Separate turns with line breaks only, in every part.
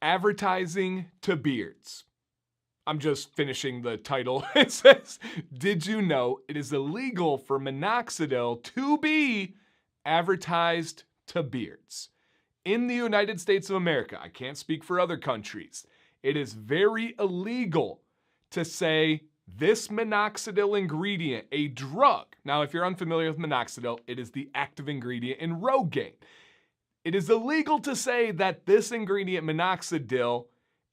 Advertising to beards. I'm just finishing the title. It says, did you know it is illegal for minoxidil to be advertised to beards? In the United States of America, I can't speak for other countries, it is very illegal to say this minoxidil ingredient, a drug. Now, if you're unfamiliar with minoxidil, it is the active ingredient in Rogaine. It is illegal to say that this ingredient, minoxidil,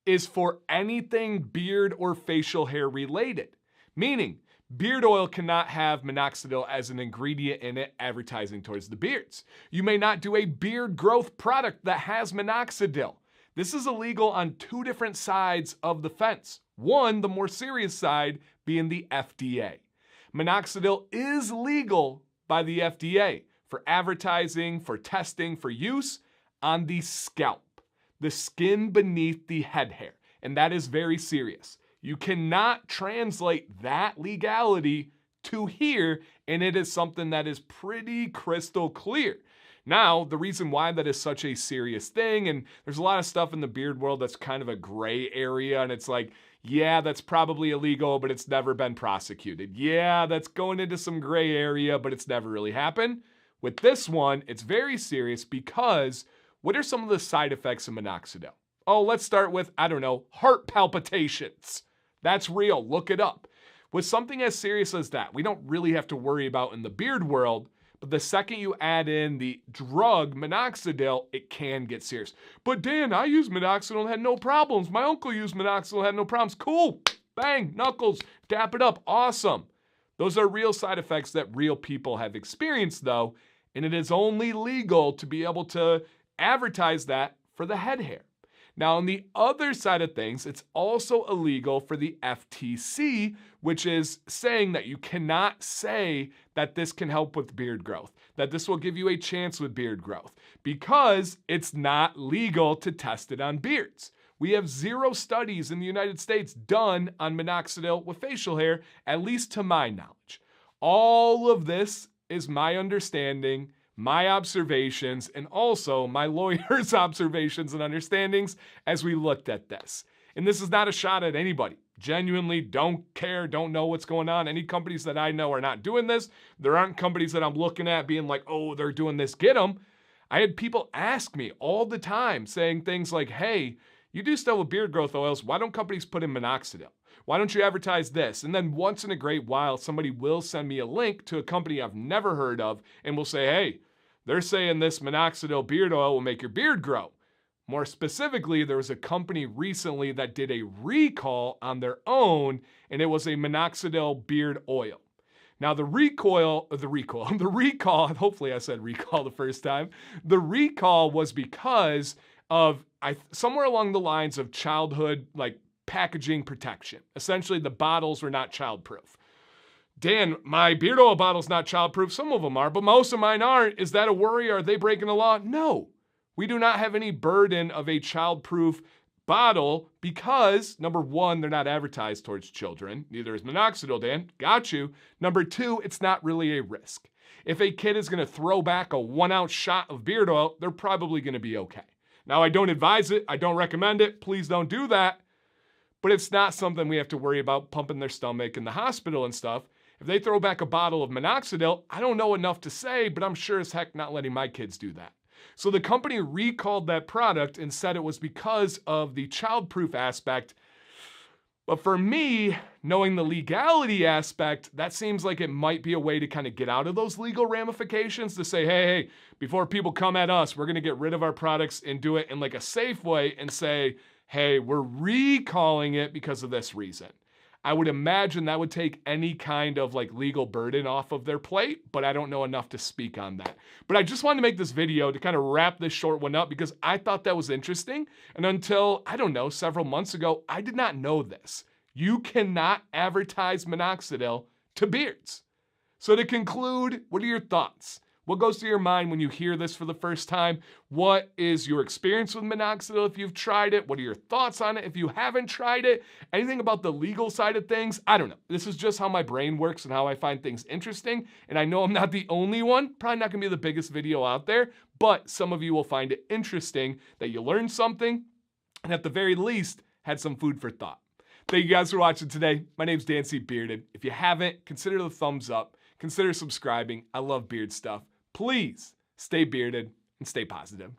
is for anything beard or facial hair related. Meaning, beard oil cannot have minoxidil as an ingredient in it advertising towards the beards. You may not do a beard growth product that has minoxidil. This is illegal on two different sides of the fence. One, the more serious side, being the FDA. Minoxidil is legal by the FDA for advertising, for testing, for use on the scalp, the skin beneath the head hair. And that is very serious. You cannot translate that legality to here, and it is something that is pretty crystal clear. Now, the reason why that is such a serious thing, and there's a lot of stuff in the beard world that's kind of a gray area, and it's like, yeah, that's probably illegal, but it's never been prosecuted. Yeah, that's going into some gray area, but it's never really happened. With this one, it's very serious because what are some of the side effects of minoxidil? Oh, let's start with, I don't know, heart palpitations. That's real, look it up. With something as serious as that, we don't really have to worry about in the beard world, but the second you add in the drug minoxidil, it can get serious. But Dan, I used minoxidil and had no problems. My uncle used minoxidil and had no problems. Cool, bang, knuckles, dap it up, awesome. Those are real side effects that real people have experienced though, and it is only legal to be able to advertise that for the head hair. Now, on the other side of things, it's also illegal for the FTC, which is saying that you cannot say that this can help with beard growth, that this will give you a chance with beard growth, because it's not legal to test it on beards. We have 0 studies in the United States done on minoxidil with facial hair, at least to my knowledge. All of this is my understanding, my observations, and also my lawyer's observations and understandings as we looked at this. And this is not a shot at anybody. Genuinely don't care, don't know what's going on. Any companies that I know are not doing this. There aren't companies that I'm looking at being like, oh, they're doing this, get them. I had people ask me all the time saying things like, hey, you do stuff with beard growth oils, why don't companies put in minoxidil? Why don't you advertise this? And then once in a great while, somebody will send me a link to a company I've never heard of and will say, hey, they're saying this minoxidil beard oil will make your beard grow. More specifically, there was a company recently that did a recall on their own, and it was a minoxidil beard oil. Now the recall, hopefully I said recall the first time. The recall was because of somewhere along the lines of childhood, like packaging protection. Essentially, the bottles were not childproof. Dan, my beard oil bottle's not childproof. Some of them are, but most of mine aren't. Is that a worry? Are they breaking the law? No. We do not have any burden of a childproof bottle because, number one, they're not advertised towards children. Neither is minoxidil, Dan. Got you. Number two, it's not really a risk. If a kid is going to throw back a 1-ounce shot of beard oil, they're probably going to be okay. Now, I don't advise it. I don't recommend it. Please don't do that. But it's not something we have to worry about pumping their stomach in the hospital and stuff. If they throw back a bottle of minoxidil, I don't know enough to say, but I'm sure as heck not letting my kids do that. So the company recalled that product and said it was because of the childproof aspect. But for me, knowing the legality aspect, that seems like it might be a way to kind of get out of those legal ramifications to say, hey, before people come at us, we're going to get rid of our products and do it in like a safe way and say, hey, we're recalling it because of this reason. I would imagine that would take any kind of like legal burden off of their plate, but I don't know enough to speak on that. But I just wanted to make this video to kind of wrap this short one up because I thought that was interesting. And until, I don't know, several months ago, I did not know this. You cannot advertise minoxidil to beards. So to conclude, what are your thoughts? What goes through your mind when you hear this for the first time? What is your experience with minoxidil if you've tried it? What are your thoughts on it if you haven't tried it? Anything about the legal side of things? I don't know. This is just how my brain works and how I find things interesting. And I know I'm not the only one. Probably not gonna be the biggest video out there, but some of you will find it interesting that you learned something and at the very least had some food for thought. Thank you guys for watching today. My name's Dan C. Bearded. If you haven't, consider the thumbs up. Consider subscribing. I love beard stuff. Please stay bearded and stay positive.